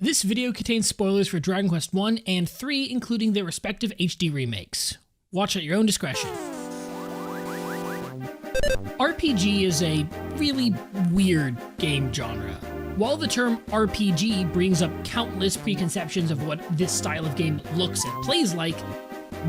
This video contains spoilers for Dragon Quest 1 and 3, including their respective HD remakes. Watch at your own discretion. RPG is a really weird game genre. While the term RPG brings up countless preconceptions of what this style of game looks and plays like,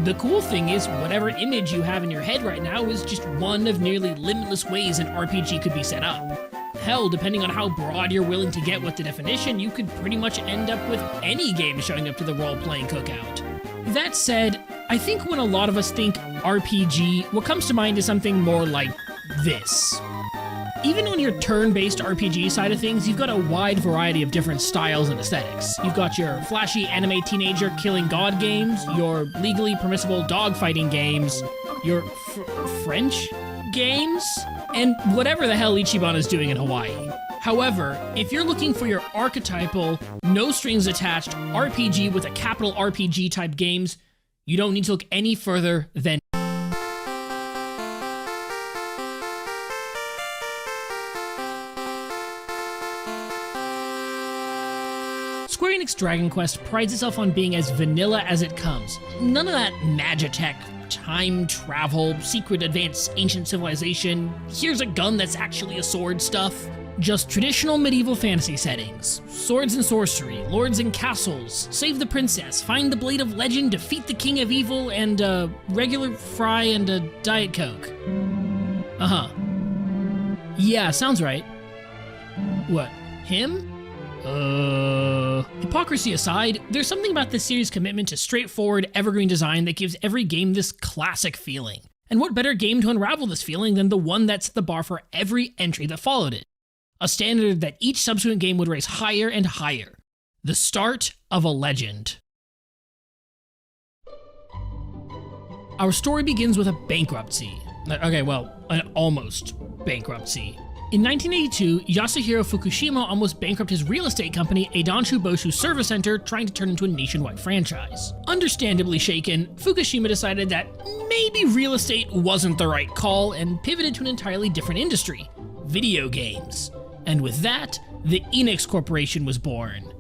the cool thing is whatever image you have in your head right now is just one of nearly limitless ways an RPG could be set up. Hell, depending on how broad you're willing to get with the definition, you could pretty much end up with any game showing up to the role-playing cookout. That said, I think when a lot of us think RPG, what comes to mind is something more like this. Even on your turn-based RPG side of things, you've got a wide variety of different styles and aesthetics. You've got your flashy anime teenager killing god games, your legally permissible dogfighting games, your French games, and whatever the hell Ichiban is doing in Hawaii. However, if you're looking for your archetypal, no-strings-attached RPG with a capital RPG type games, you don't need to look any further than Square Enix Dragon Quest prides itself on being as vanilla as it comes. None of that magitech, time travel, secret advanced ancient civilization, here's a gun that's actually a sword stuff. Just traditional medieval fantasy settings. Swords and sorcery, lords and castles, save the princess, find the blade of legend, defeat the king of evil, and a regular fry and a Diet Coke. Yeah, sounds right. What, him? Hypocrisy aside, there's something about this series' commitment to straightforward, evergreen design that gives every game this classic feeling. And what better game to unravel this feeling than the one that set the bar for every entry that followed it? A standard that each subsequent game would raise higher and higher. The start of a legend. Our story begins with a bankruptcy. Okay, well, an almost bankruptcy. In 1982, Yasuhiro Fukushima almost bankrupted his real estate company, Eidanshu Boshu Service Center, trying to turn into a nationwide franchise. Understandably shaken, Fukushima decided that maybe real estate wasn't the right call and pivoted to an entirely different industry, video games. And with that, the Enix Corporation was born.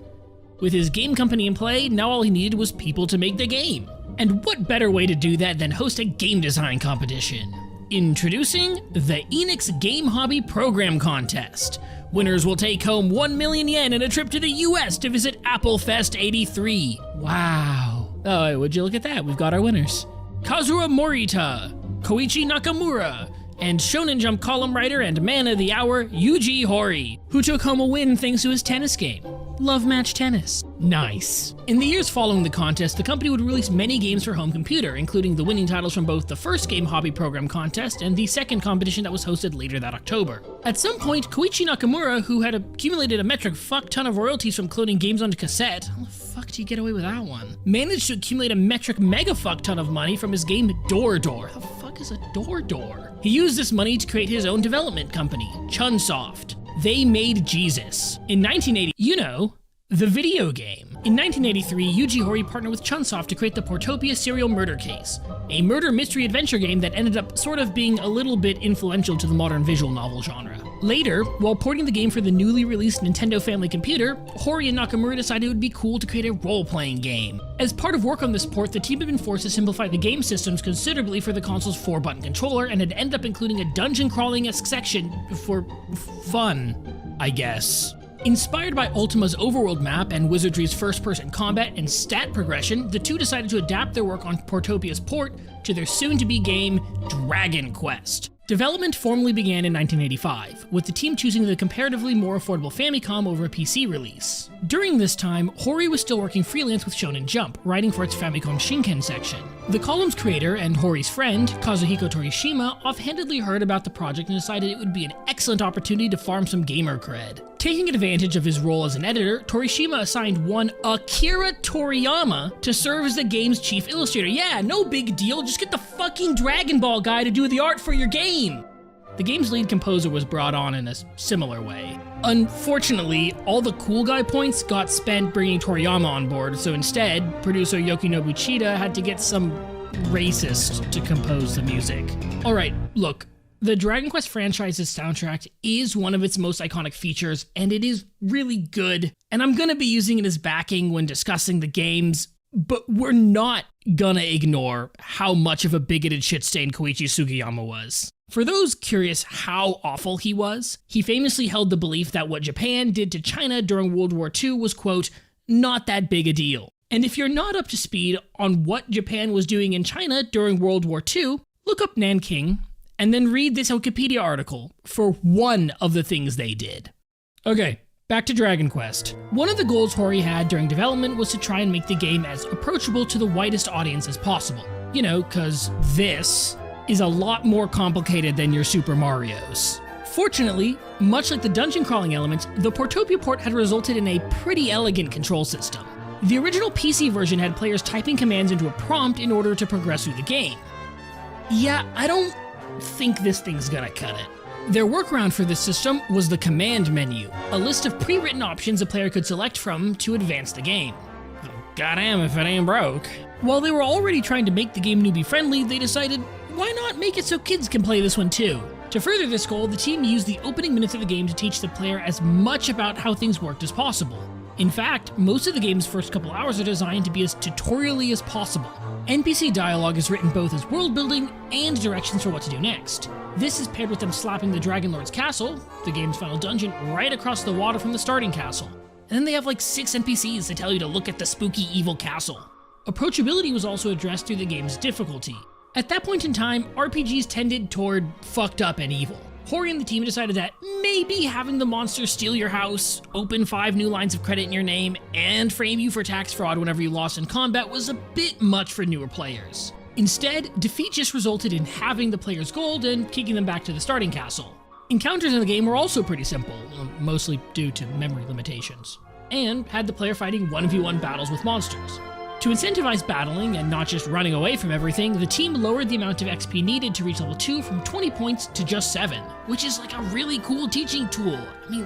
With his game company in play, now all he needed was people to make the game. And what better way to do that than host a game design competition? Introducing the Enix Game Hobby Program Contest. Winners will take home 1 million yen and a trip to the US to visit Apple Fest 83. Wow. Oh, would you look at that? We've got our winners. Kazura Morita, Koichi Nakamura, and Shonen Jump column writer and man of the hour, Yuji Horii, who took home a win thanks to his tennis game. Love match tennis. Nice. In the years following the contest, the company would release many games for home computer, including the winning titles from both the first Game Hobby Program contest and the second competition that was hosted later that October. At some point, Koichi Nakamura, who had accumulated a metric fuck ton of royalties from cloning games onto cassette, how the fuck do you get away with that one? Managed to accumulate a metric mega fuck ton of money from his game Door Door. The fuck is a Door Door? He used this money to create his own development company, Chunsoft. They made Jesus. In 1980, you know, the video game. In 1983, Yuji Horii partnered with Chunsoft to create the Portopia Serial Murder Case, a murder mystery adventure game that ended up sort of being a little bit influential to the modern visual novel genre. Later, while porting the game for the newly released Nintendo Family Computer, Horii and Nakamura decided it would be cool to create a role-playing game. As part of work on this port, the team had been forced to simplify the game systems considerably for the console's 4-button controller and had ended up including a dungeon-crawling-esque section for fun, I guess. Inspired by Ultima's overworld map and Wizardry's first-person combat and stat progression, the two decided to adapt their work on Portopia's port to their soon-to-be game, Dragon Quest. Development formally began in 1985, with the team choosing the comparatively more affordable Famicom over a PC release. During this time, Horii was still working freelance with Shonen Jump, writing for its Famicom Shinken section. The column's creator and Horii's friend, Kazuhiko Torishima, offhandedly heard about the project and decided it would be an excellent opportunity to farm some gamer cred. Taking advantage of his role as an editor, Torishima assigned one Akira Toriyama to serve as the game's chief illustrator. Yeah, no big deal, just get the fucking Dragon Ball guy to do the art for your game! The game's lead composer was brought on in a similar way. Unfortunately, all the cool guy points got spent bringing Toriyama on board, so instead, producer Yukinobu Chida had to get some racist to compose the music. Alright, look, The Dragon Quest franchise's soundtrack is one of its most iconic features, and it is really good, and I'm gonna be using it as backing when discussing the games, but we're not gonna ignore how much of a bigoted shitstain Koichi Sugiyama was. For those curious how awful he was, he famously held the belief that what Japan did to China during World War II was, quote, not that big a deal. And if you're not up to speed on what Japan was doing in China during World War II, look up Nanking, and then read this Wikipedia article for one of the things they did. Okay, back to Dragon Quest. One of the goals Hori had during development was to try and make the game as approachable to the widest audience as possible. You know, cause this is a lot more complicated than your Super Marios. Fortunately, much like the dungeon crawling elements, the Portopia port had resulted in a pretty elegant control system. The original PC version had players typing commands into a prompt in order to progress through the game. Yeah, I don't think this thing's gonna cut it. Their workaround for this system was the command menu, a list of pre-written options a player could select from to advance the game. Goddamn if it ain't broke. While they were already trying to make the game newbie friendly, they decided, why not make it so kids can play this one too? To further this goal, the team used the opening minutes of the game to teach the player as much about how things worked as possible. In fact, most of the game's first couple hours are designed to be as tutorially as possible. NPC dialogue is written both as world building and directions for what to do next. This is paired with them slapping the Dragon Lord's castle, the game's final dungeon, right across the water from the starting castle. And then they have like 6 NPCs to tell you to look at the spooky evil castle. Approachability was also addressed through the game's difficulty. At that point in time, RPGs tended toward fucked up and evil. Hori and the team decided that maybe having the monster steal your house, open 5 new lines of credit in your name, and frame you for tax fraud whenever you lost in combat was a bit much for newer players. Instead, defeat just resulted in halving the player's gold and kicking them back to the starting castle. Encounters in the game were also pretty simple, mostly due to memory limitations, and had the player fighting 1v1 battles with monsters. To incentivize battling and not just running away from everything, the team lowered the amount of XP needed to reach level 2 from 20 points to just 7, which is like a really cool teaching tool. I mean,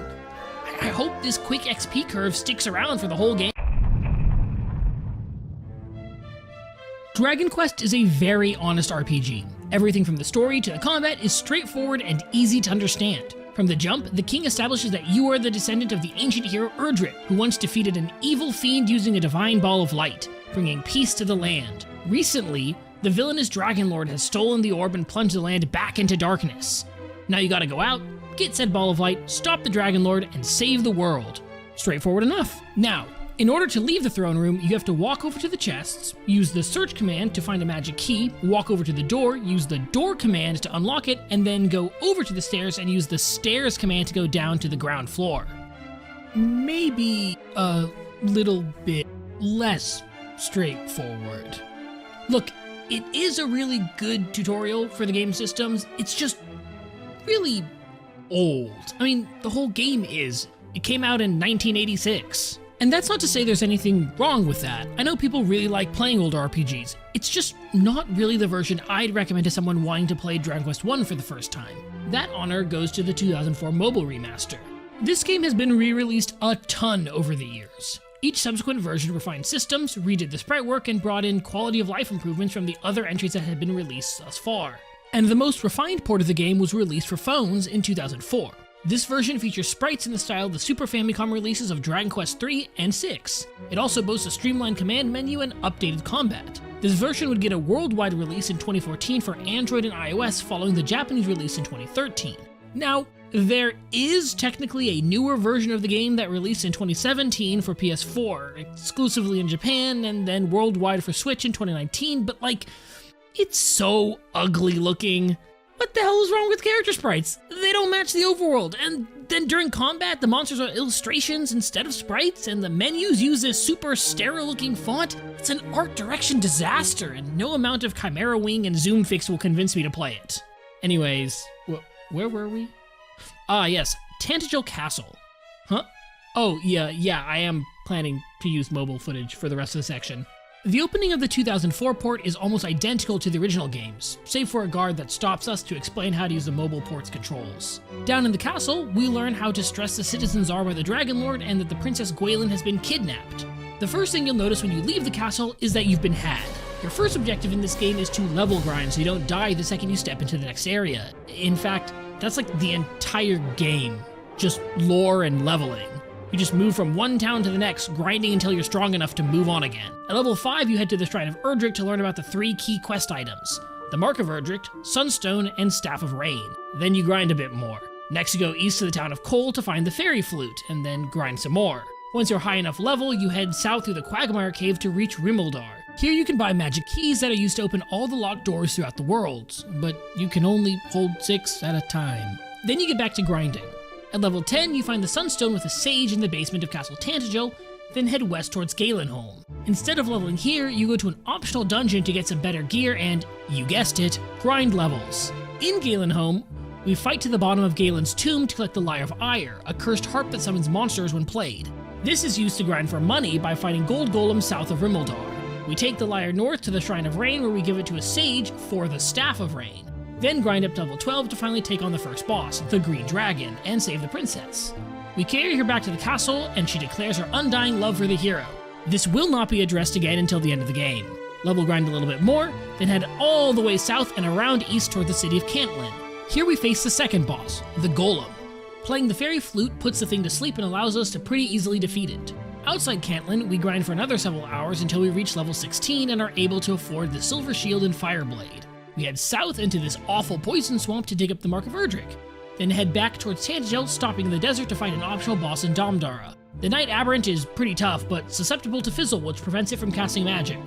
I hope this quick XP curve sticks around for the whole game. Dragon Quest is a very honest RPG. Everything from the story to the combat is straightforward and easy to understand. From the jump, the king establishes that you are the descendant of the ancient hero Erdrick, who once defeated an evil fiend using a divine ball of light, bringing peace to the land. Recently, the villainous Dragon Lord has stolen the orb and plunged the land back into darkness. Now you gotta go out, get said ball of light, stop the Dragon Lord, and save the world. Straightforward enough. Now, in order to leave the throne room, you have to walk over to the chests, use the search command to find a magic key, walk over to the door, use the door command to unlock it, and then go over to the stairs and use the stairs command to go down to the ground floor. Maybe a little bit less straightforward. Look, it is a really good tutorial for the game systems, it's just really old. I mean, the whole game is. It came out in 1986. And that's not to say there's anything wrong with that. I know people really like playing older RPGs. It's just not really the version I'd recommend to someone wanting to play Dragon Quest I for the first time. That honor goes to the 2004 mobile remaster. This game has been re-released a ton over the years. Each subsequent version refined systems, redid the sprite work, and brought in quality of life improvements from the other entries that had been released thus far. And the most refined port of the game was released for phones in 2004. This version features sprites in the style of the Super Famicom releases of Dragon Quest III and VI. It also boasts a streamlined command menu and updated combat. This version would get a worldwide release in 2014 for Android and iOS following the Japanese release in 2013. Now, there is technically a newer version of the game that released in 2017 for PS4, exclusively in Japan, and then worldwide for Switch in 2019, but like, it's so ugly looking. What the hell is wrong with character sprites? They don't match the overworld, and then during combat, the monsters are illustrations instead of sprites, and the menus use this super sterile-looking font. It's an art direction disaster, and no amount of Chimera Wing and Zoom Fix will convince me to play it. Anyways, where were we? Ah, yes, Tantagel Castle. Huh? Oh, yeah, I am planning to use mobile footage for the rest of the section. The opening of the 2004 port is almost identical to the original games, save for a guard that stops us to explain how to use the mobile port's controls. Down in the castle, we learn how distressed the citizens are by the Dragon Lord and that the Princess Gwaelin has been kidnapped. The first thing you'll notice when you leave the castle is that you've been had. Your first objective in this game is to level grind so you don't die the second you step into the next area. In fact, that's like the entire game. Just lore and leveling. You just move from one town to the next, grinding until you're strong enough to move on again. At level 5, you head to the Shrine of Erdrick to learn about the 3 key quest items: the Mark of Erdrick, Sunstone, and Staff of Rain. Then you grind a bit more. Next you go east to the town of Cole to find the Fairy Flute, and then grind some more. Once you're high enough level, you head south through the Quagmire Cave to reach Rimuldar. Here you can buy magic keys that are used to open all the locked doors throughout the worlds, but you can only hold 6 at a time. Then you get back to grinding. At level 10, you find the Sunstone with a sage in the basement of Castle Tantagel, then head west towards Galenholm. Instead of leveling here, you go to an optional dungeon to get some better gear and, you guessed it, grind levels. In Galenholm, we fight to the bottom of Galen's tomb to collect the Lyre of Ire, a cursed harp that summons monsters when played. This is used to grind for money by fighting gold golems south of Rimuldar. We take the lyre north to the Shrine of Rain, where we give it to a sage for the Staff of Rain. Then grind up to level 12 to finally take on the first boss, the Green Dragon, and save the princess. We carry her back to the castle, and she declares her undying love for the hero. This will not be addressed again until the end of the game. Level grind a little bit more, then head all the way south and around east toward the city of Cantlin. Here we face the second boss, the Golem. Playing the Fairy Flute puts the thing to sleep and allows us to pretty easily defeat it. Outside Cantlin, we grind for another several hours until we reach level 16 and are able to afford the Silver Shield and Fireblade. We head south into this awful poison swamp to dig up the Mark of Erdrick, then head back towards Tantagel, stopping in the desert to fight an optional boss in Domdara. The Night Aberrant is pretty tough, but susceptible to fizzle, which prevents it from casting magic.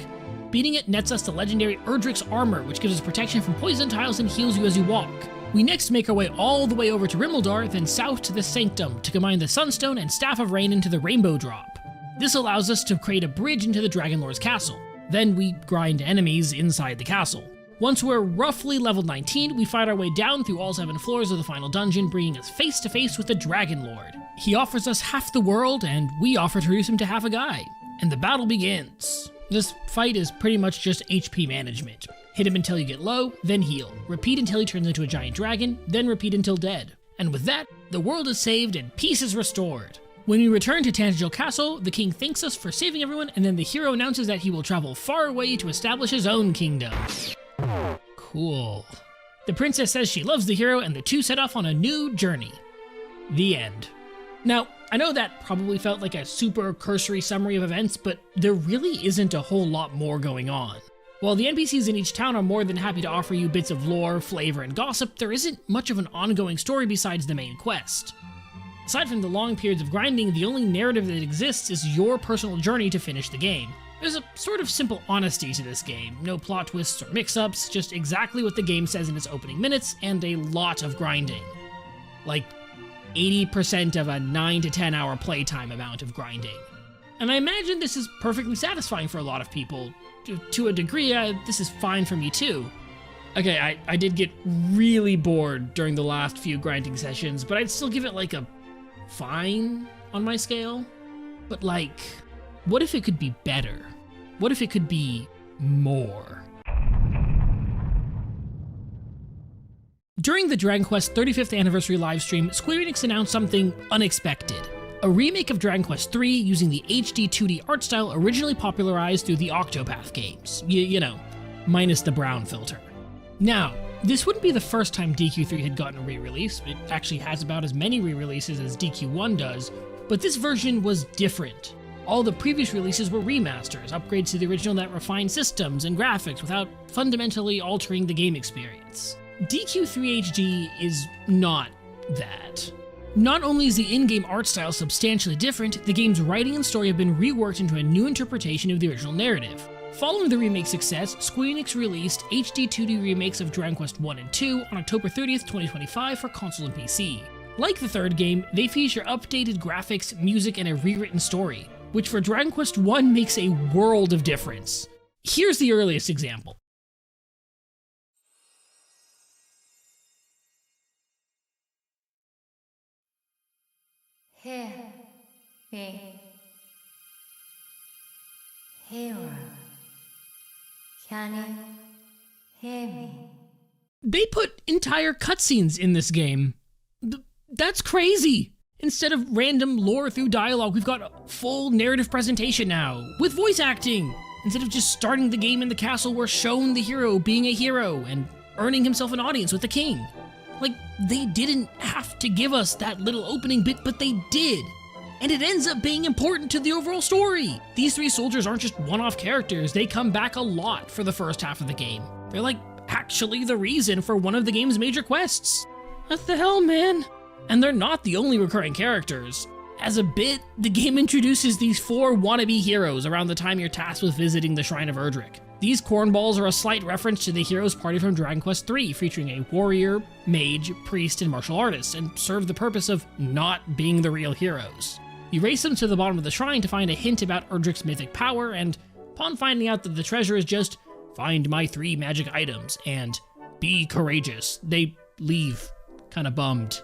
Beating it nets us the legendary Erdrick's armor, which gives us protection from poison tiles and heals you as you walk. We next make our way all the way over to Rimuldar, then south to the Sanctum to combine the Sunstone and Staff of Rain into the Rainbow Drop. This allows us to create a bridge into the Dragon Lord's castle. Then we grind enemies inside the castle. Once we're roughly level 19, we fight our way down through all 7 floors of the final dungeon, bringing us face to face with the Dragon Lord. He offers us half the world, and we offer to reduce him to half a guy. And the battle begins. This fight is pretty much just HP management. Hit him until you get low, then heal. Repeat until he turns into a giant dragon, then repeat until dead. And with that, the world is saved and peace is restored. When we return to Tantagel Castle, the king thanks us for saving everyone, and then the hero announces that he will travel far away to establish his own kingdom. Cool. The princess says she loves the hero, and the two set off on a new journey. The end. Now, I know that probably felt like a super cursory summary of events, but there really isn't a whole lot more going on. While the NPCs in each town are more than happy to offer you bits of lore, flavor, and gossip, there isn't much of an ongoing story besides the main quest. Aside from the long periods of grinding, the only narrative that exists is your personal journey to finish the game. There's a sort of simple honesty to this game, no plot twists or mix-ups, just exactly what the game says in its opening minutes, and a lot of grinding. Like 80% of a 9 to 10 hour playtime amount of grinding. And I imagine this is perfectly satisfying for a lot of people. To a degree, this is fine for me too. Okay, I did get really bored during the last few grinding sessions, but I'd still give it like a fine on my scale. But like, what if it could be better? What if it could be more? During the Dragon Quest 35th anniversary livestream, Square Enix announced something unexpected. A remake of Dragon Quest III using the HD 2D art style originally popularized through the Octopath games. You know, minus the brown filter. Now, this wouldn't be the first time DQ3 had gotten a re-release. It actually has about as many re-releases as DQ1 does, but this version was different. All the previous releases were remasters, upgrades to the original that refined systems and graphics without fundamentally altering the game experience. DQ3 HD is not that. Not only is the in-game art style substantially different, the game's writing and story have been reworked into a new interpretation of the original narrative. Following the remake's success, Square Enix released HD 2D remakes of Dragon Quest I and II on October 30th, 2025 for console and PC. Like the third game, they feature updated graphics, music, and a rewritten story, which for Dragon Quest I makes a world of difference. Here's the earliest example. Can you hear me? They put entire cutscenes in this game. That's crazy! Instead of random lore through dialogue, we've got a full narrative presentation now, with voice acting! Instead of just starting the game in the castle, we're shown the hero being a hero and earning himself an audience with the king. Like, they didn't have to give us that little opening bit, but they did. And it ends up being important to the overall story. These 3 soldiers aren't just one-off characters, they come back a lot for the first half of the game. They're like, actually the reason for one of the game's major quests. What the hell, man? And they're not the only recurring characters. As a bit, the game introduces these 4 wannabe heroes around the time you're tasked with visiting the Shrine of Erdrick. These cornballs are a slight reference to the heroes party from Dragon Quest III, featuring a warrior, mage, priest, and martial artist, and serve the purpose of not being the real heroes. You race them to the bottom of the shrine to find a hint about Erdrick's mythic power, and upon finding out that the treasure is just, find my 3 magic items, and be courageous, they leave, kinda bummed.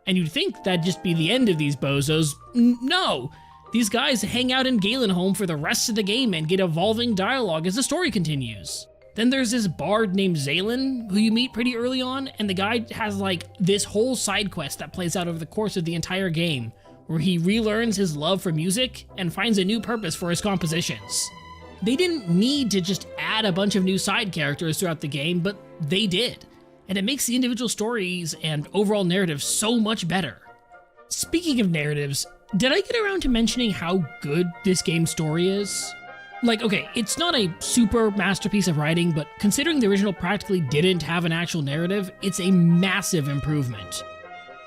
And you'd think that'd just be the end of these bozos. No! These guys hang out in Galenholm for the rest of the game and get evolving dialogue as the story continues. Then there's this bard named Zalen, who you meet pretty early on, and the guy has like this whole side quest that plays out over the course of the entire game, where he relearns his love for music and finds a new purpose for his compositions. They didn't need to just add a bunch of new side characters throughout the game, but they did. And it makes the individual stories and overall narrative so much better. Speaking of narratives, did I get around to mentioning how good this game's story is? Like, okay, it's not a super masterpiece of writing, but considering the original practically didn't have an actual narrative, it's a massive improvement.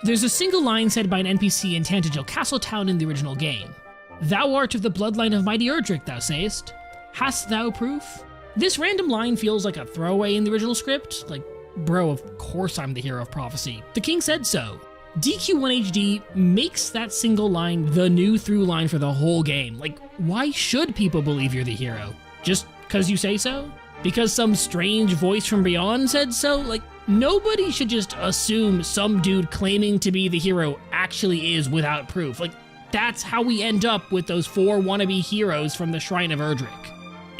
There's a single line said by an NPC in Tantagel Castletown in the original game. "Thou art of the bloodline of mighty Erdrick, thou sayest. Hast thou proof?" This random line feels like a throwaway in the original script, like, bro, of course I'm the hero of prophecy. The king said so. DQ1HD makes that single line the new through line for the whole game. Like, why should people believe you're the hero? Just because you say so? Because some strange voice from beyond said so? Like, nobody should just assume some dude claiming to be the hero actually is without proof. Like, that's how we end up with those 4 wannabe heroes from the Shrine of Erdrick.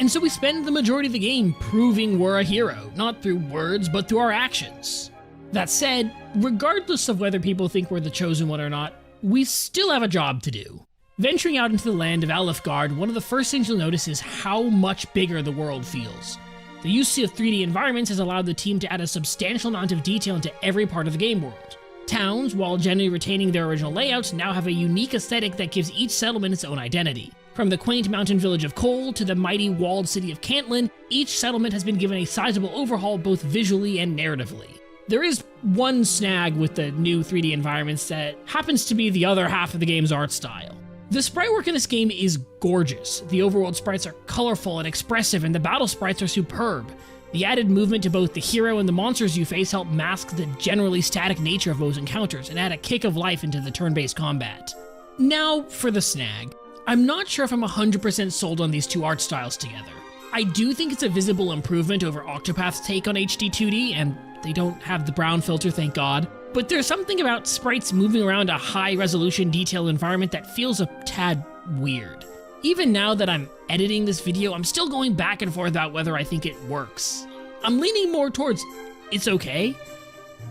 And so we spend the majority of the game proving we're a hero, not through words, but through our actions. That said, regardless of whether people think we're the chosen one or not, we still have a job to do. Venturing out into the land of Alefgard, one of the first things you'll notice is how much bigger the world feels. The use of 3D environments has allowed the team to add a substantial amount of detail into every part of the game world. Towns, while generally retaining their original layouts, now have a unique aesthetic that gives each settlement its own identity. From the quaint mountain village of Cole to the mighty walled city of Cantlin, each settlement has been given a sizable overhaul both visually and narratively. There is one snag with the new 3D environments that happens to be the other half of the game's art style. The sprite work in this game is gorgeous. The overworld sprites are colorful and expressive, and the battle sprites are superb. The added movement to both the hero and the monsters you face help mask the generally static nature of those encounters and add a kick of life into the turn-based combat. Now for the snag. I'm not sure if I'm 100% sold on these 2 art styles together. I do think it's a visible improvement over Octopath's take on HD 2D, and they don't have the brown filter, thank God. But there's something about sprites moving around a high-resolution detailed environment that feels a tad weird. Even now that I'm editing this video, I'm still going back and forth about whether I think it works. I'm leaning more towards it's okay,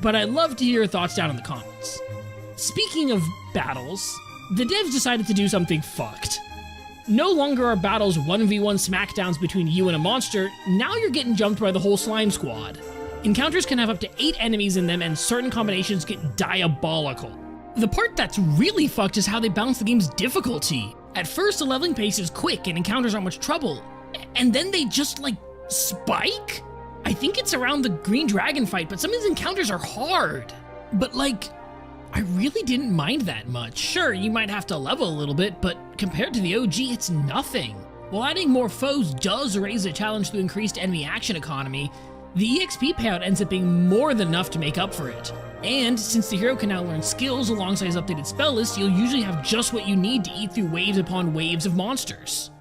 but I'd love to hear your thoughts down in the comments. Speaking of battles, the devs decided to do something fucked. No longer are battles 1v1 smackdowns between you and a monster, now you're getting jumped by the whole slime squad. Encounters can have up to 8 enemies in them, and certain combinations get diabolical. The part that's really fucked is how they balance the game's difficulty. At first, the leveling pace is quick and encounters aren't much trouble, and then they just, like, spike? I think it's around the green dragon fight, but some of these encounters are hard. But, like, I really didn't mind that much. Sure, you might have to level a little bit, but compared to the OG, it's nothing. While adding more foes does raise the challenge through increased enemy action economy, the EXP payout ends up being more than enough to make up for it. And since the hero can now learn skills alongside his updated spell list, you'll usually have just what you need to eat through waves upon waves of monsters.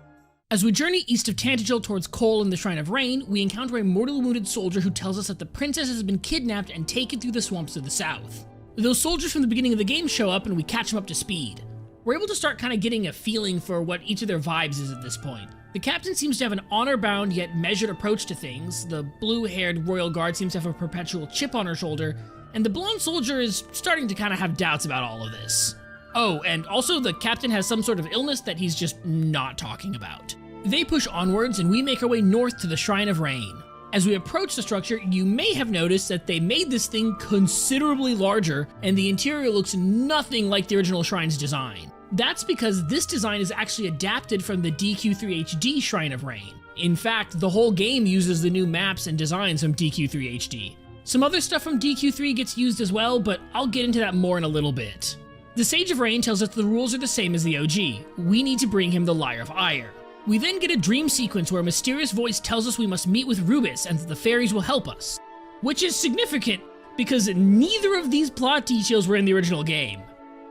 As we journey east of Tantagel towards Cole and the Shrine of Rain, we encounter a mortally wounded soldier who tells us that the princess has been kidnapped and taken through the swamps of the south. Those soldiers from the beginning of the game show up and we catch them up to speed. We're able to start kind of getting a feeling for what each of their vibes is at this point. The captain seems to have an honor-bound yet measured approach to things, the blue-haired royal guard seems to have a perpetual chip on her shoulder, and the blonde soldier is starting to kind of have doubts about all of this. Oh, and also the captain has some sort of illness that he's just not talking about. They push onwards and we make our way north to the Shrine of Rain. As we approach the structure, you may have noticed that they made this thing considerably larger and the interior looks nothing like the original shrine's design. That's because this design is actually adapted from the DQ3 HD Shrine of Rain. In fact, the whole game uses the new maps and designs from DQ3 HD. Some other stuff from DQ3 gets used as well, but I'll get into that more in a little bit. The Sage of Rain tells us the rules are the same as the OG. We need to bring him the Lyre of Ire. We then get a dream sequence where a mysterious voice tells us we must meet with Rubis and that the fairies will help us. Which is significant, because neither of these plot details were in the original game.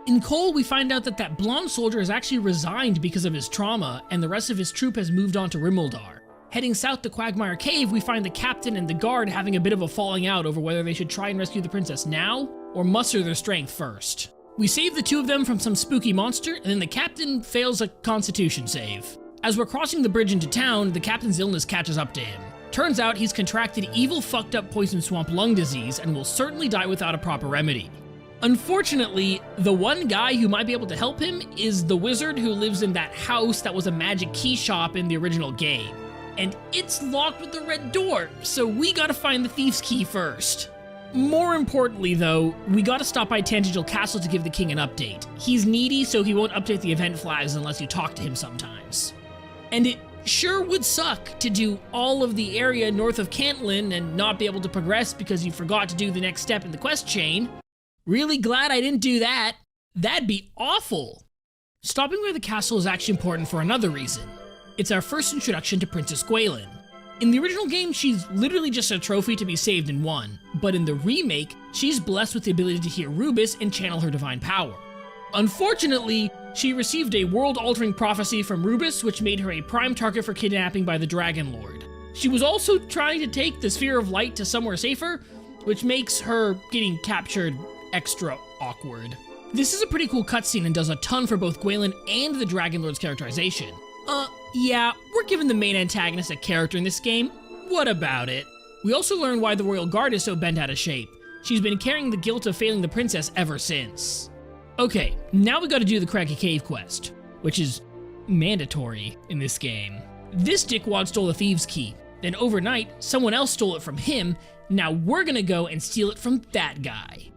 In Cole, we find out that that blonde soldier has actually resigned because of his trauma, and the rest of his troop has moved on to Rimuldar. Heading south to Quagmire Cave, we find the captain and the guard having a bit of a falling out over whether they should try and rescue the princess now, or muster their strength first. We save the two of them from some spooky monster, and then the captain fails a constitution save. As we're crossing the bridge into town, the captain's illness catches up to him. Turns out he's contracted evil fucked up poison swamp lung disease and will certainly die without a proper remedy. Unfortunately, the one guy who might be able to help him is the wizard who lives in that house that was a magic key shop in the original game. And it's locked with a red door, so we gotta find the thief's key first. More importantly though, we gotta stop by Tangential Castle to give the king an update. He's needy, so he won't update the event flags unless you talk to him sometimes. And it sure would suck to do all of the area north of Cantlin and not be able to progress because you forgot to do the next step in the quest chain. Really glad I didn't do that. That'd be awful. Stopping by the castle is actually important for another reason. It's our first introduction to Princess Gwaelin. In the original game, she's literally just a trophy to be saved and won, but in the remake, she's blessed with the ability to hear Rubis and channel her divine power. Unfortunately, she received a world-altering prophecy from Rubis, which made her a prime target for kidnapping by the Dragon Lord. She was also trying to take the Sphere of Light to somewhere safer, which makes her getting captured extra awkward. This is a pretty cool cutscene and does a ton for both Gwaelin and the Dragon Lord's characterization. Yeah, we're giving the main antagonist a character in this game. What about it? We also learn why the Royal Guard is so bent out of shape. She's been carrying the guilt of failing the princess ever since. Okay, now we gotta do the Craggy Cave quest, which is mandatory in this game. This dickwad stole the thieves' key, then overnight, someone else stole it from him, now we're gonna go and steal it from that guy.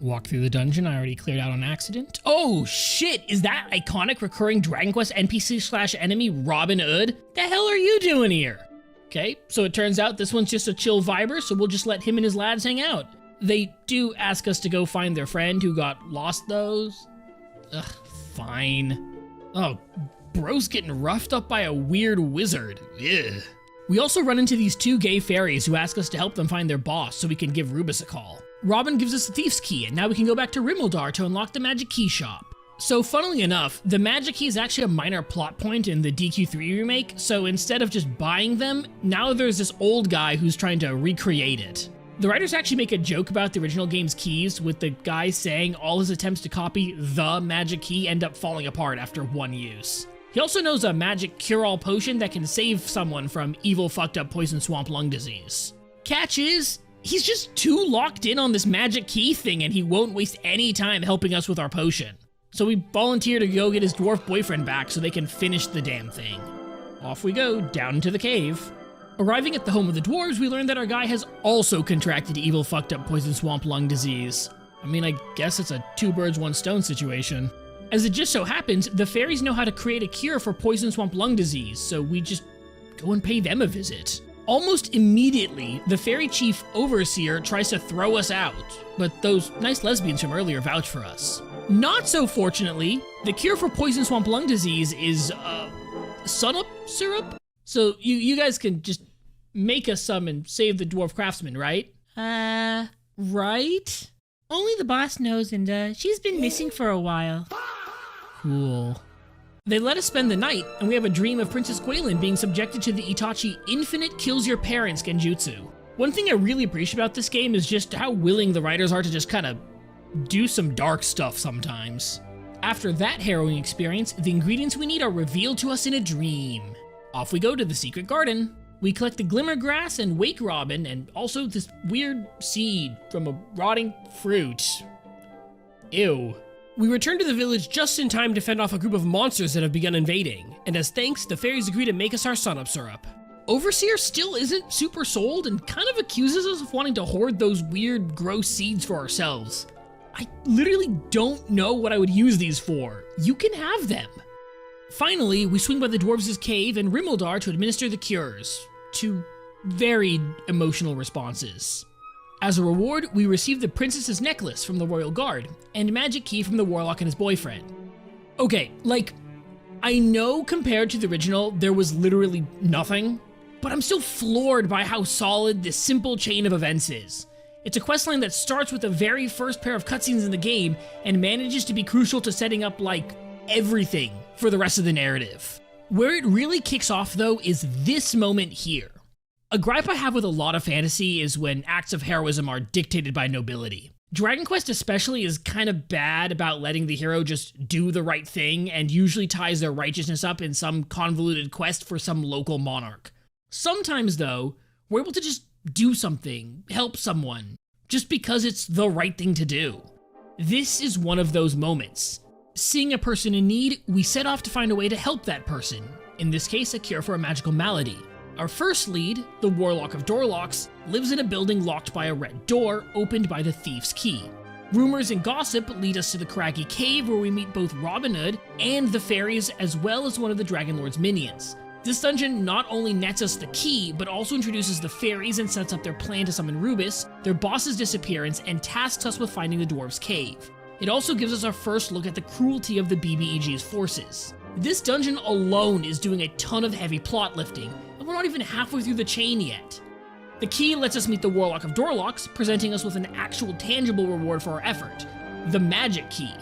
Walk through the dungeon I already cleared out on accident. Oh shit, is that iconic recurring Dragon Quest NPC/enemy Robin Hood? The hell are you doing here? Okay, so it turns out this one's just a chill viber, so we'll just let him and his lads hang out. They do ask us to go find their friend who got lost though. Ugh, fine. Oh, bro's getting roughed up by a weird wizard. Ugh. We also run into these two gay fairies who ask us to help them find their boss so we can give Rubis a call. Robin gives us the thief's key, and now we can go back to Rimuldar to unlock the magic key shop. So funnily enough, the magic key is actually a minor plot point in the DQ3 remake, so instead of just buying them, now there's this old guy who's trying to recreate it. The writers actually make a joke about the original game's keys, with the guy saying all his attempts to copy the magic key end up falling apart after one use. He also knows a magic cure-all potion that can save someone from evil fucked up poison swamp lung disease. Catch is, he's just too locked in on this magic key thing and he won't waste any time helping us with our potion. So we volunteer to go get his dwarf boyfriend back so they can finish the damn thing. Off we go, down into the cave. Arriving at the home of the dwarves, we learn that our guy has also contracted evil fucked up poison swamp lung disease. I mean, I guess it's a two birds, one stone situation. As it just so happens, the fairies know how to create a cure for poison swamp lung disease, so we just go and pay them a visit. Almost immediately, the fairy chief overseer tries to throw us out, but those nice lesbians from earlier vouch for us. Not so fortunately, the cure for poison swamp lung disease is, sunup syrup? So you guys can just make us some and save the dwarf craftsman, right? Right? Only the boss knows, and she's been missing for a while. Cool. They let us spend the night, and we have a dream of Princess Gwaelin being subjected to the Itachi infinite kills your parents genjutsu. One thing I really appreciate about this game is just how willing the writers are to just kind of do some dark stuff sometimes. After that harrowing experience, the ingredients we need are revealed to us in a dream. Off we go to the secret garden. We collect the glimmer grass and wake robin, and also this weird seed from a rotting fruit. Ew. We return to the village just in time to fend off a group of monsters that have begun invading, and as thanks, the fairies agree to make us our sun-up syrup. Overseer still isn't super sold and kind of accuses us of wanting to hoard those weird, gross seeds for ourselves. I literally don't know what I would use these for. You can have them. Finally, we swing by the dwarves' cave and Rimmeldar to administer the cures, to varied emotional responses. As a reward, we receive the princess's necklace from the royal guard and magic key from the warlock and his boyfriend. Okay, like, I know compared to the original, there was literally nothing, but I'm still floored by how solid this simple chain of events is. It's a questline that starts with the very first pair of cutscenes in the game and manages to be crucial to setting up, like, everything for the rest of the narrative. Where it really kicks off, though, is this moment here. A gripe I have with a lot of fantasy is when acts of heroism are dictated by nobility. Dragon Quest especially is kind of bad about letting the hero just do the right thing and usually ties their righteousness up in some convoluted quest for some local monarch. Sometimes, though, we're able to just do something, help someone, just because it's the right thing to do. This is one of those moments. Seeing a person in need, we set off to find a way to help that person, in this case a cure for a magical malady. Our first lead, the Warlock of Doorlocks, lives in a building locked by a red door opened by the thief's key. Rumors and gossip lead us to the craggy cave where we meet both Robin Hood and the fairies as well as one of the Dragon Lord's minions. This dungeon not only nets us the key, but also introduces the fairies and sets up their plan to summon Rubus, their boss's disappearance, and tasks us with finding the dwarves' cave. It also gives us our first look at the cruelty of the BBEG's forces. This dungeon alone is doing a ton of heavy plot lifting, and we're not even halfway through the chain yet. The key lets us meet the Warlock of Doorlocks, presenting us with an actual tangible reward for our effort, the magic key,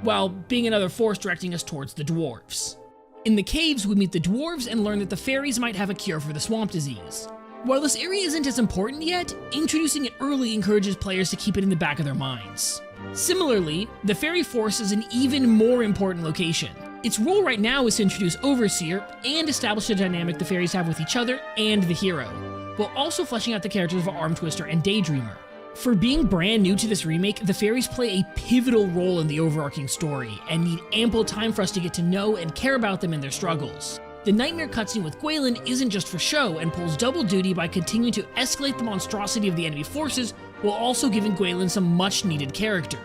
while being another force directing us towards the dwarves. In the caves, we meet the dwarves and learn that the fairies might have a cure for the swamp disease. While this area isn't as important yet, introducing it early encourages players to keep it in the back of their minds. Similarly, the fairy force is an even more important location. Its role right now is to introduce Overseer and establish the dynamic the fairies have with each other and the hero, while also fleshing out the characters of Arm Twister and Daydreamer. For being brand new to this remake, the fairies play a pivotal role in the overarching story, and need ample time for us to get to know and care about them and their struggles. The Nightmare cutscene with Gwaelin isn't just for show and pulls double duty by continuing to escalate the monstrosity of the enemy forces while also giving Gwaelin some much needed character.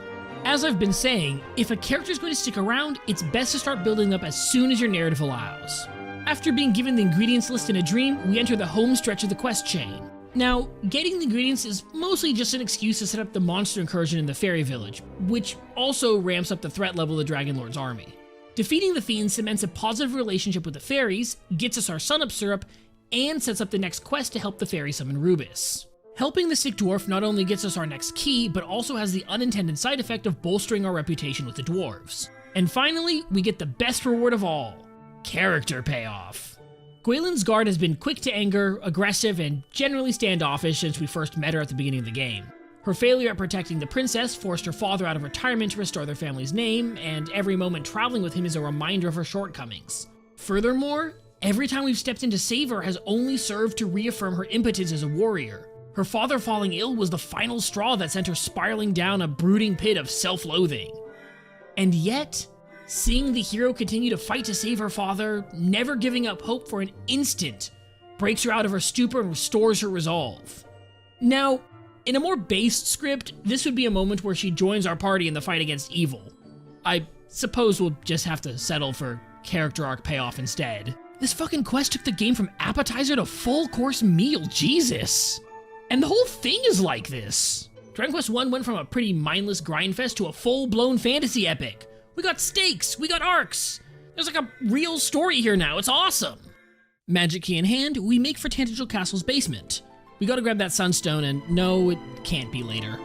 As I've been saying, if a character is going to stick around, it's best to start building up as soon as your narrative allows. After being given the ingredients list in a dream, we enter the home stretch of the quest chain. Now, getting the ingredients is mostly just an excuse to set up the monster incursion in the fairy village, which also ramps up the threat level of the Dragon Lord's army. Defeating the fiends cements a positive relationship with the fairies, gets us our sun-up syrup, and sets up the next quest to help the fairies summon Rubus. Helping the sick dwarf not only gets us our next key, but also has the unintended side effect of bolstering our reputation with the dwarves. And finally, we get the best reward of all, character payoff. Gwaelin's guard has been quick to anger, aggressive, and generally standoffish since we first met her at the beginning of the game. Her failure at protecting the princess forced her father out of retirement to restore their family's name, and every moment traveling with him is a reminder of her shortcomings. Furthermore, every time we've stepped in to save her has only served to reaffirm her impotence as a warrior. Her father falling ill was the final straw that sent her spiraling down a brooding pit of self-loathing. And yet, seeing the hero continue to fight to save her father, never giving up hope for an instant, breaks her out of her stupor and restores her resolve. Now, in a more based script, this would be a moment where she joins our party in the fight against evil. I suppose we'll just have to settle for character arc payoff instead. This fucking quest took the game from appetizer to full course meal, Jesus! And the whole thing is like this. Dragon Quest 1 went from a pretty mindless grindfest to a full-blown fantasy epic. We got stakes, we got arcs. There's like a real story here now, it's awesome. Magic key in hand, we make for Tantagel Castle's basement. We gotta grab that sunstone, and no, it can't be later.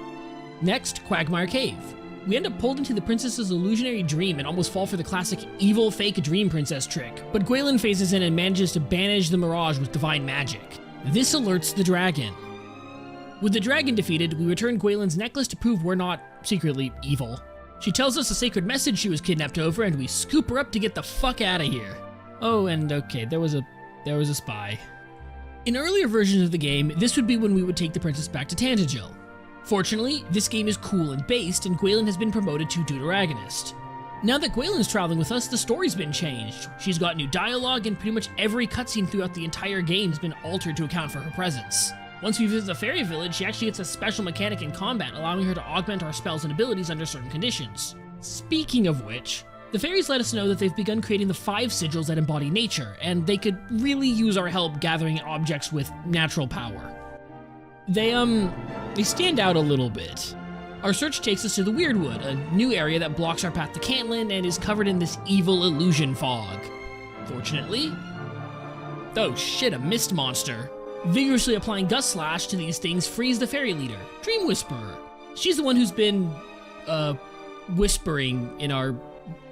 Next, Quagmire Cave. We end up pulled into the princess's illusionary dream and almost fall for the classic evil fake dream princess trick, but Gwaelin phases in and manages to banish the mirage with divine magic. This alerts the dragon. With the dragon defeated, we return Gwaelin's necklace to prove we're not secretly evil. She tells us a sacred message she was kidnapped over, and we scoop her up to get the fuck out of here. Oh, and okay, there was a spy. In earlier versions of the game, this would be when we would take the princess back to Tantagel. Fortunately, this game is cool and based, and Gwaelin has been promoted to Deuteragonist. Now that Gwaelin's traveling with us, the story's been changed. She's got new dialogue, and pretty much every cutscene throughout the entire game's been altered to account for her presence. Once we visit the fairy village, she actually gets a special mechanic in combat, allowing her to augment our spells and abilities under certain conditions. Speaking of which, the fairies let us know that they've begun creating the 5 sigils that embody nature, and they could really use our help gathering objects with natural power. They stand out a little bit. Our search takes us to the Weirdwood, a new area that blocks our path to Cantlin and is covered in this evil illusion fog. Fortunately... oh shit, a mist monster. Vigorously applying Gust Slash to these things frees the fairy leader, Dream Whisperer. She's the one who's been, whispering in our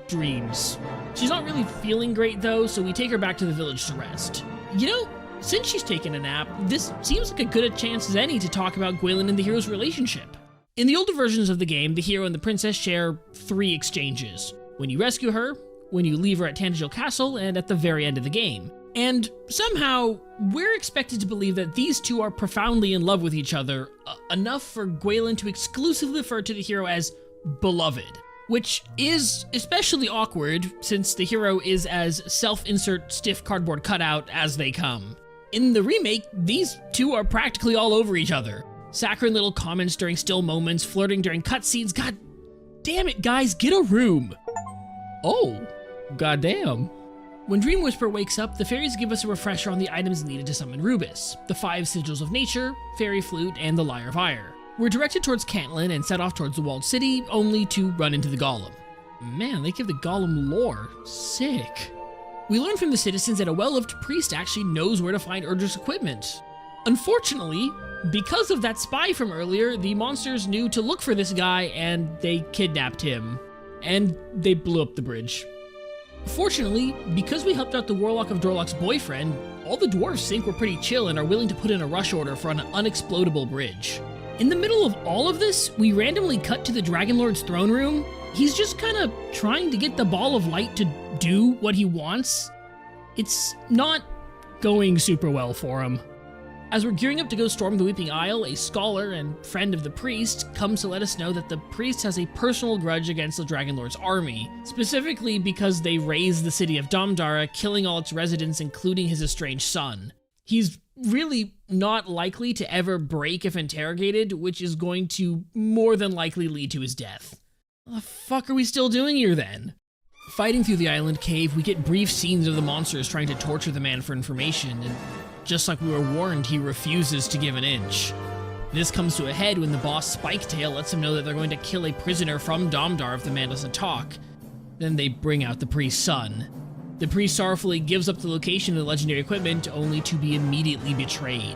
dreams. She's not really feeling great though, so we take her back to the village to rest. You know, since she's taken a nap, this seems like as good a chance as any to talk about Gwaelin and the hero's relationship. In the older versions of the game, the hero and the princess share 3 exchanges. When you rescue her, when you leave her at Tantagel Castle, and at the very end of the game. And somehow, we're expected to believe that these two are profoundly in love with each other, enough for Gwaelin to exclusively refer to the hero as beloved. Which is especially awkward, since the hero is as self-insert stiff cardboard cutout as they come. In the remake, these two are practically all over each other. Saccharine little comments during still moments, flirting during cutscenes. God damn it, guys, get a room. Oh, goddamn. When Dream Whisperer wakes up, the fairies give us a refresher on the items needed to summon Rubus, the 5 sigils of nature, fairy flute, and the lyre of ire. We're directed towards Cantlin and set off towards the walled city, only to run into the golem. Man, they give the golem lore. Sick. We learn from the citizens that a well-loved priest actually knows where to find Erdrick's equipment. Unfortunately, because of that spy from earlier, the monsters knew to look for this guy and they kidnapped him. And they blew up the bridge. Fortunately, because we helped out the Warlock of Dorlock's boyfriend, all the dwarves think we're pretty chill and are willing to put in a rush order for an unexplodable bridge. In the middle of all of this, we randomly cut to the Dragon Lord's throne room. He's just kind of trying to get the ball of light to do what he wants. It's not going super well for him. As we're gearing up to go storm the Weeping Isle, a scholar and friend of the priest comes to let us know that the priest has a personal grudge against the Dragon Lord's army, specifically because they razed the city of Domdara, killing all its residents, including his estranged son. He's really not likely to ever break if interrogated, which is going to more than likely lead to his death. What the fuck are we still doing here then? Fighting through the island cave, we get brief scenes of the monsters trying to torture the man for information, and just like we were warned, he refuses to give an inch. This comes to a head when the boss Spiketail lets him know that they're going to kill a prisoner from Domdar if the man doesn't talk. Then they bring out the priest's son. The priest sorrowfully gives up the location of the legendary equipment, only to be immediately betrayed.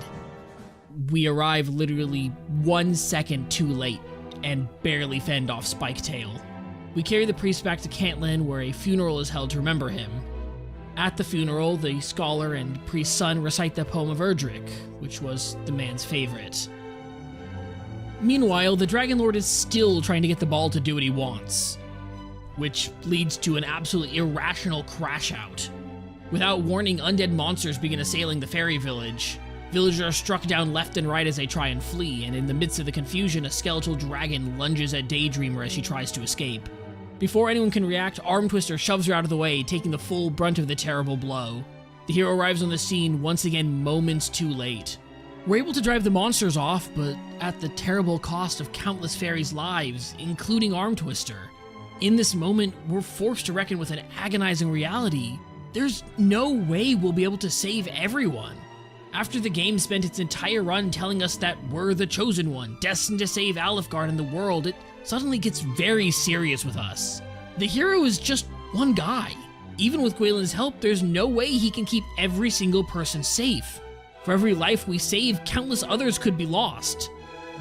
We arrive literally 1 second too late, and barely fend off Spiketail. We carry the priest back to Cantlin, where a funeral is held to remember him. At the funeral, the scholar and priest's son recite the poem of Erdrick, which was the man's favorite. Meanwhile, the Dragon Lord is still trying to get the ball to do what he wants, which leads to an absolutely irrational crash out. Without warning, undead monsters begin assailing the fairy village. Villagers are struck down left and right as they try and flee, and in the midst of the confusion, a skeletal dragon lunges at Daydreamer as she tries to escape. Before anyone can react, Arm Twister shoves her out of the way, taking the full brunt of the terrible blow. The hero arrives on the scene once again moments too late. We're able to drive the monsters off, but at the terrible cost of countless fairies' lives, including Arm Twister. In this moment, we're forced to reckon with an agonizing reality. There's no way we'll be able to save everyone. After the game spent its entire run telling us that we're the chosen one, destined to save Alefgard and the world, it suddenly gets very serious with us. The hero is just one guy. Even with Gwaelin's help, there's no way he can keep every single person safe. For every life we save, countless others could be lost.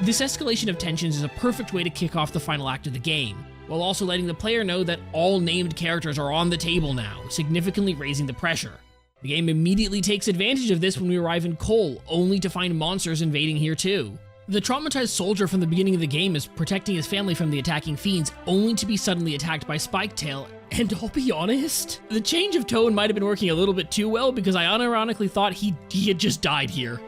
This escalation of tensions is a perfect way to kick off the final act of the game, while also letting the player know that all named characters are on the table now, significantly raising the pressure. The game immediately takes advantage of this when we arrive in Cole, only to find monsters invading here too. The traumatized soldier from the beginning of the game is protecting his family from the attacking fiends, only to be suddenly attacked by Spiketail. And I'll be honest, the change of tone might have been working a little bit too well because I unironically thought he had just died here.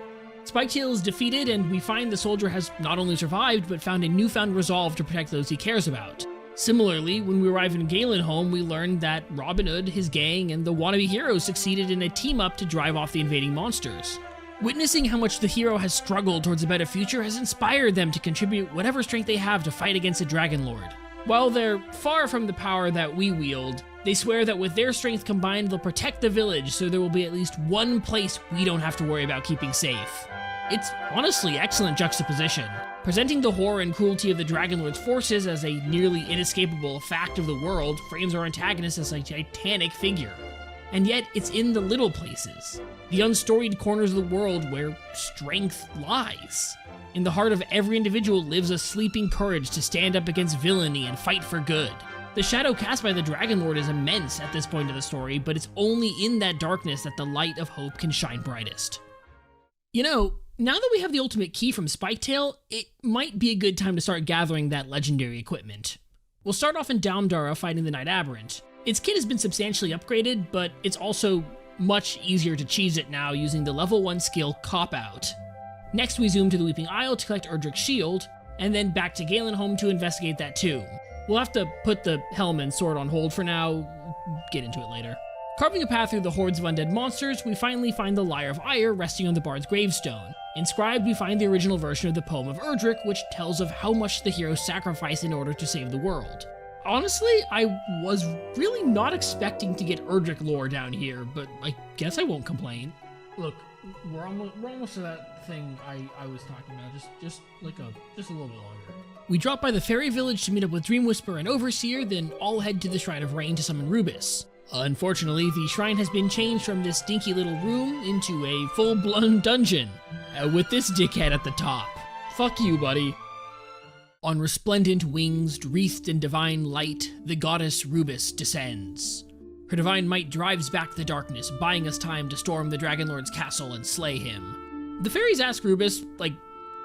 Spiketail is defeated, and we find the soldier has not only survived, but found a newfound resolve to protect those he cares about. Similarly, when we arrive in Galenholm, we learn that Robin Hood, his gang, and the wannabe heroes succeeded in a team-up to drive off the invading monsters. Witnessing how much the hero has struggled towards a better future has inspired them to contribute whatever strength they have to fight against the Dragon Lord. While they're far from the power that we wield, they swear that with their strength combined, they'll protect the village, so there will be at least one place we don't have to worry about keeping safe. It's honestly excellent juxtaposition, presenting the horror and cruelty of the Dragonlord's forces as a nearly inescapable fact of the world frames our antagonist as a titanic figure. And yet, it's in the little places, the unstoried corners of the world where strength lies. In the heart of every individual lives a sleeping courage to stand up against villainy and fight for good. The shadow cast by the Dragonlord is immense at this point of the story, but it's only in that darkness that the light of hope can shine brightest. You know, now that we have the ultimate key from Spiketail, it might be a good time to start gathering that legendary equipment. We'll start off in Damdara fighting the Knight Aberrant. Its kit has been substantially upgraded, but it's also much easier to cheese it now using the level 1 skill Cop Out. Next we zoom to the Weeping Isle to collect Erdrick's shield, and then back to Galenholm to investigate that too. We'll have to put the helm and sword on hold for now, get into it later. Carving a path through the hordes of undead monsters, we finally find the Lyre of Ire resting on the bard's gravestone. Inscribed, we find the original version of the poem of Erdrick, which tells of how much the hero sacrificed in order to save the world. Honestly, I was really not expecting to get Erdrick lore down here, but I guess I won't complain. Look, we're almost to that thing I was talking about, just a little bit longer. We drop by the fairy village to meet up with Dream Whisperer and Overseer, then all head to the Shrine of Rain to summon Rubus. Unfortunately, the shrine has been changed from this dinky little room into a full-blown dungeon, with this dickhead at the top. Fuck you, buddy. On resplendent wings, wreathed in divine light, the goddess Rubus descends. Her divine might drives back the darkness, buying us time to storm the Dragonlord's castle and slay him. The fairies ask Rubus, like,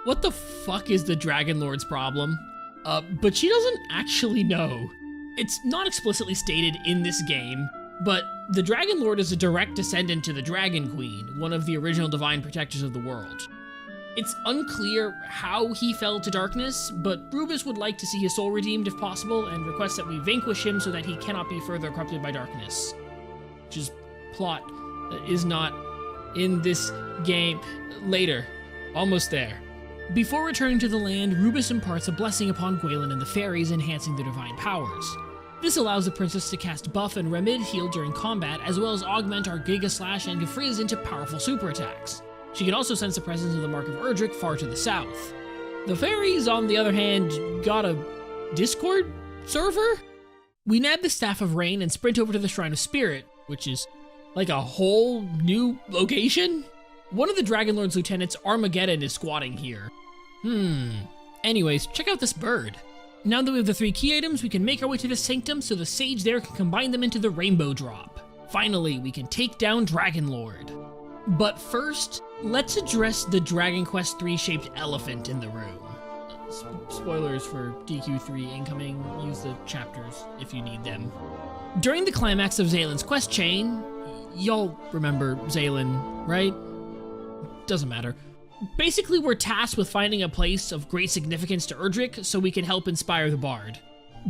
what the fuck is the Dragonlord's problem? But she doesn't actually know. It's not explicitly stated in this game, but the Dragonlord is a direct descendant to the Dragon Queen, one of the original divine protectors of the world. It's unclear how he fell to darkness, but Rubus would like to see his soul redeemed if possible, and requests that we vanquish him so that he cannot be further corrupted by darkness. Which is plot that is not in this game. Later. Almost there. Before returning to the land, Rubus imparts a blessing upon Gwaelin and the fairies, enhancing their divine powers. This allows the princess to cast Buff and Remid heal during combat, as well as augment our Giga Slash and Gefrizz into powerful super attacks. She can also sense the presence of the Mark of Erdrick far to the south. The fairies, on the other hand, got a Discord server? We nab the Staff of Rain and sprint over to the Shrine of Spirit, which is like a whole new location? One of the Dragonlord's lieutenants, Armageddon, is squatting here. Anyways, check out this bird. Now that we have the 3 key items, we can make our way to the Sanctum so the sage there can combine them into the Rainbow Drop. Finally, we can take down Dragonlord. But first, let's address the Dragon Quest III shaped elephant in the room. Spoilers for DQ3 incoming, use the chapters if you need them. During the climax of Zaelin's quest chain, y'all remember Zaelin, right? Doesn't matter. Basically, we're tasked with finding a place of great significance to Erdrick so we can help inspire the bard.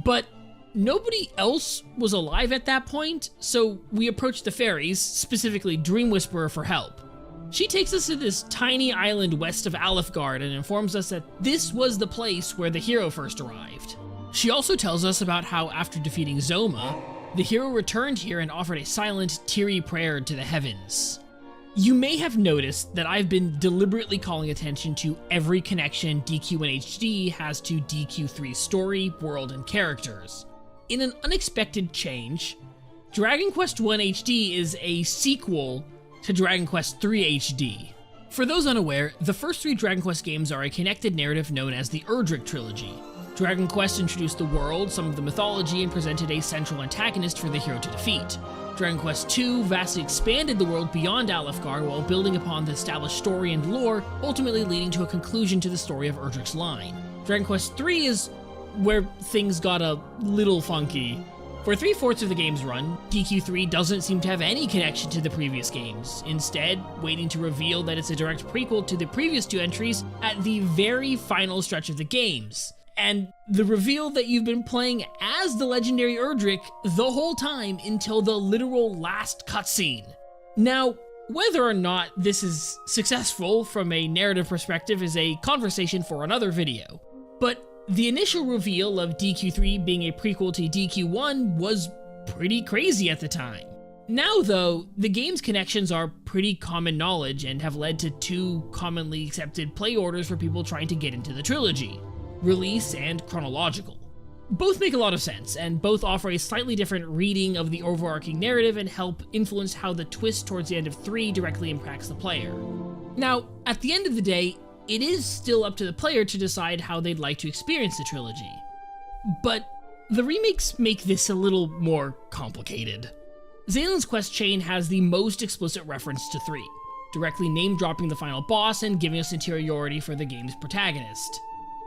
But nobody else was alive at that point, so we approach the fairies, specifically Dream Whisperer, for help. She takes us to this tiny island west of Alefgard and informs us that this was the place where the hero first arrived. She also tells us about how after defeating Zoma, the hero returned here and offered a silent, teary prayer to the heavens. You may have noticed that I've been deliberately calling attention to every connection DQ1 HD has to DQ3's story, world, and characters. In an unexpected change, Dragon Quest I HD is a sequel to Dragon Quest III HD. For those unaware, the first 3 Dragon Quest games are a connected narrative known as the Erdrick Trilogy. Dragon Quest introduced the world, some of the mythology, and presented a central antagonist for the hero to defeat. Dragon Quest II vastly expanded the world beyond Alefgard while building upon the established story and lore, ultimately leading to a conclusion to the story of Erdrick's line. Dragon Quest III is where things got a little funky. For 3/4 of the game's run, DQ3 doesn't seem to have any connection to the previous games, instead waiting to reveal that it's a direct prequel to the previous 2 entries at the very final stretch of the games. And the reveal that you've been playing as the legendary Erdrick the whole time until the literal last cutscene. Now, whether or not this is successful from a narrative perspective is a conversation for another video, but the initial reveal of DQ3 being a prequel to DQ1 was pretty crazy at the time. Now though, the game's connections are pretty common knowledge and have led to 2 commonly accepted play orders for people trying to get into the trilogy: release and chronological. Both make a lot of sense, and both offer a slightly different reading of the overarching narrative and help influence how the twist towards the end of 3 directly impacts the player. Now, at the end of the day, it is still up to the player to decide how they'd like to experience the trilogy. But the remakes make this a little more complicated. Zalin's quest chain has the most explicit reference to 3, directly name-dropping the final boss and giving us interiority for the game's protagonist.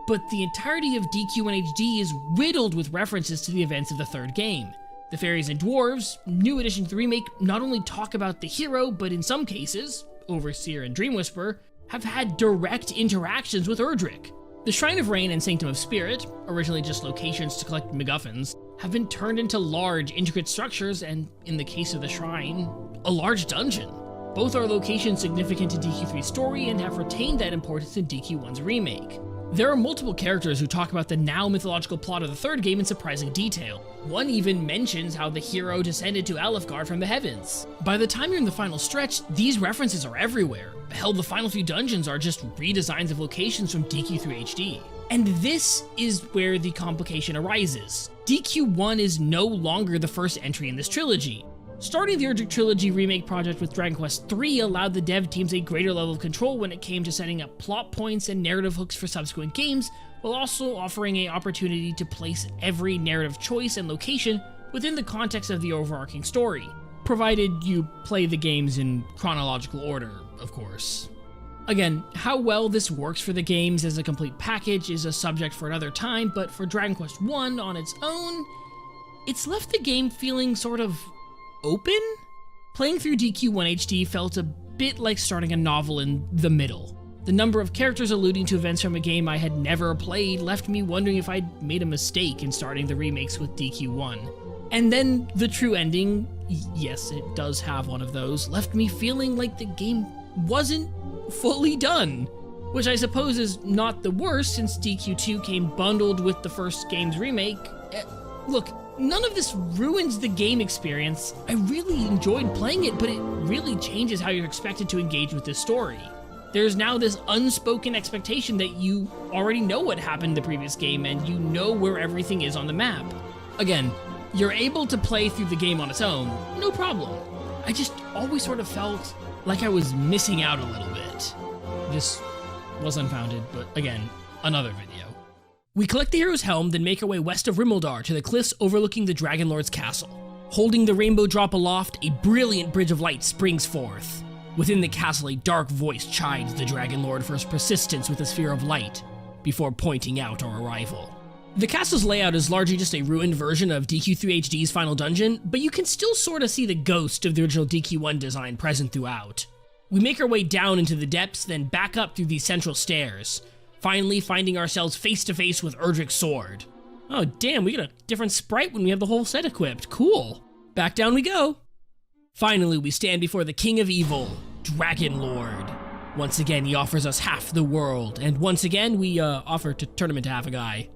But the entirety of DQ1 HD is riddled with references to the events of the 3rd game. The fairies and dwarves, new addition to the remake, not only talk about the hero, but in some cases, Overseer and Dream Whisperer, have had direct interactions with Erdrick. The Shrine of Rain and Sanctum of Spirit, originally just locations to collect MacGuffins, have been turned into large, intricate structures and, in the case of the shrine, a large dungeon. Both are locations significant to DQ3's story and have retained that importance in DQ1's remake. There are multiple characters who talk about the now mythological plot of the 3rd game in surprising detail. One even mentions how the hero descended to Alefgard from the heavens. By the time you're in the final stretch, these references are everywhere. Hell, the final few dungeons are just redesigns of locations from DQ3 HD. And this is where the complication arises. DQ1 is no longer the first entry in this trilogy. Starting the Erdrick Trilogy remake project with Dragon Quest III allowed the dev teams a greater level of control when it came to setting up plot points and narrative hooks for subsequent games, while also offering an opportunity to place every narrative choice and location within the context of the overarching story, provided you play the games in chronological order, of course. Again, how well this works for the games as a complete package is a subject for another time, but for Dragon Quest I on its own, it's left the game feeling sort of open? Playing through DQ1 HD felt a bit like starting a novel in the middle. The number of characters alluding to events from a game I had never played left me wondering if I'd made a mistake in starting the remakes with DQ1. And then the true ending, yes, it does have one of those, left me feeling like the game wasn't fully done. Which I suppose is not the worst, since DQ2 came bundled with the first game's remake. Look, none of this ruins the game experience. I really enjoyed playing it, but it really changes how you're expected to engage with this story. There's now this unspoken expectation that you already know what happened in the previous game and you know where everything is on the map. Again, you're able to play through the game on its own, no problem. I just always sort of felt like I was missing out a little bit. This was unfounded, but again, another video. We collect the hero's helm, then make our way west of Rimuldar to the cliffs overlooking the Dragon Lord's castle. Holding the rainbow drop aloft, a brilliant bridge of light springs forth. Within the castle, a dark voice chides the Dragon Lord for his persistence with the sphere of light, before pointing out our arrival. The castle's layout is largely just a ruined version of DQ3 HD's final dungeon, but you can still sort of see the ghost of the original DQ1 design present throughout. We make our way down into the depths, then back up through these central stairs, finally finding ourselves face to face with Erdrick's sword. Oh damn, we get a different sprite when we have the whole set equipped. Cool. Back down we go. Finally, we stand before the King of Evil, Dragon Lord. Once again, he offers us half the world, and once again, we offer to turn him into half a guy.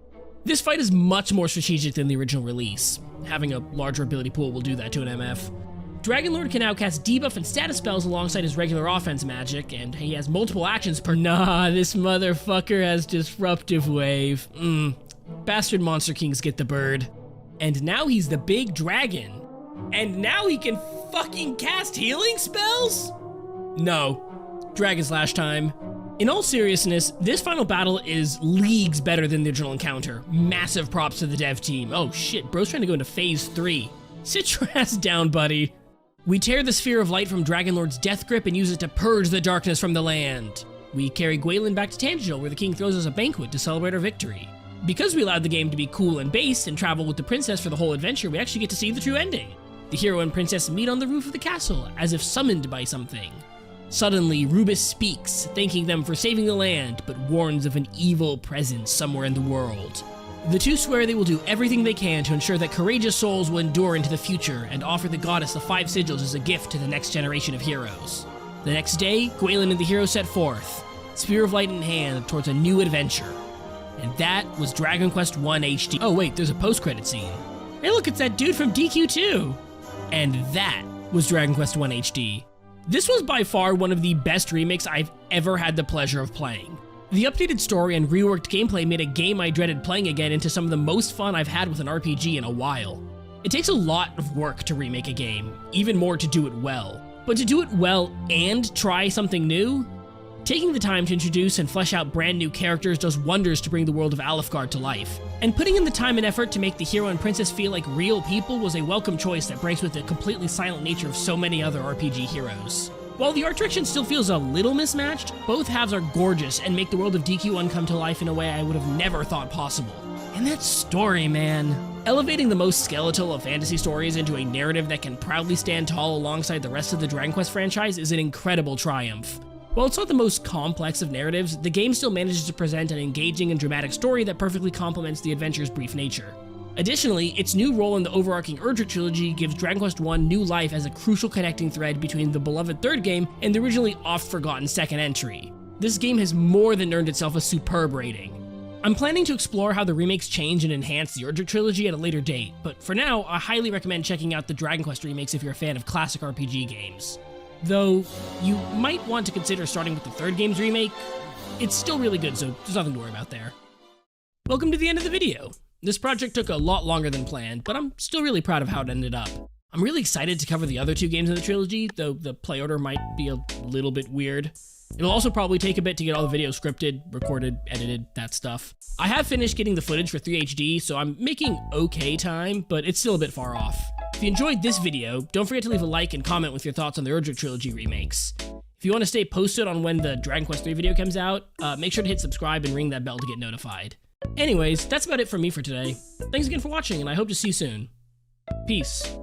This fight is much more strategic than the original release. Having a larger ability pool will do that to an MF. Dragon Lord can now cast debuff and status spells alongside his regular offense magic, and he has multiple actions per— Nah, this motherfucker has Disruptive Wave. Bastard Monster Kings get the bird. And now he's the big dragon. And now he can fucking cast healing spells? No. Dragon Slash time. In all seriousness, this final battle is leagues better than the original encounter. Massive props to the dev team. Oh shit, bro's trying to go into phase 3. Sit your ass down, buddy. We tear the sphere of light from Dragon Lord's death grip and use it to purge the darkness from the land. We carry Gwaelin back to Tangential, where the king throws us a banquet to celebrate our victory. Because we allowed the game to be cool and base and travel with the princess for the whole adventure, we actually get to see the true ending. The hero and princess meet on the roof of the castle, as if summoned by something. Suddenly, Rubus speaks, thanking them for saving the land, but warns of an evil presence somewhere in the world. The two swear they will do everything they can to ensure that courageous souls will endure into the future and offer the goddess the 5 sigils as a gift to the next generation of heroes. The next day, Gwaelin and the hero set forth, Spear of Light in hand, towards a new adventure. And that was Dragon Quest I HD. Oh wait, there's a post-credit scene. Hey look, it's that dude from DQ2. And that was Dragon Quest I HD. This was by far one of the best remakes I've ever had the pleasure of playing. The updated story and reworked gameplay made a game I dreaded playing again into some of the most fun I've had with an RPG in a while. It takes a lot of work to remake a game, even more to do it well. But to do it well and try something new? Taking the time to introduce and flesh out brand new characters does wonders to bring the world of Alefgard to life. And putting in the time and effort to make the hero and princess feel like real people was a welcome choice that breaks with the completely silent nature of so many other RPG heroes. While the art direction still feels a little mismatched, both halves are gorgeous and make the world of DQ1 come to life in a way I would have never thought possible. And that story, man. Elevating the most skeletal of fantasy stories into a narrative that can proudly stand tall alongside the rest of the Dragon Quest franchise is an incredible triumph. While it's not the most complex of narratives, the game still manages to present an engaging and dramatic story that perfectly complements the adventure's brief nature. Additionally, its new role in the overarching Erdrick Trilogy gives Dragon Quest I new life as a crucial connecting thread between the beloved third game and the originally oft-forgotten second entry. This game has more than earned itself a superb rating. I'm planning to explore how the remakes change and enhance the Erdrick Trilogy at a later date, but for now, I highly recommend checking out the Dragon Quest remakes if you're a fan of classic RPG games. Though, you might want to consider starting with the third game's remake. It's still really good, so there's nothing to worry about there. Welcome to the end of the video. This project took a lot longer than planned, but I'm still really proud of how it ended up. I'm really excited to cover the other 2 games in the trilogy, though the play order might be a little bit weird. It'll also probably take a bit to get all the videos scripted, recorded, edited, that stuff. I have finished getting the footage for 3HD, so I'm making okay time, but it's still a bit far off. If you enjoyed this video, don't forget to leave a like and comment with your thoughts on the Erdrick Trilogy remakes. If you want to stay posted on when the Dragon Quest III video comes out, make sure to hit subscribe and ring that bell to get notified. Anyways, that's about it from me for today. Thanks again for watching, and I hope to see you soon. Peace.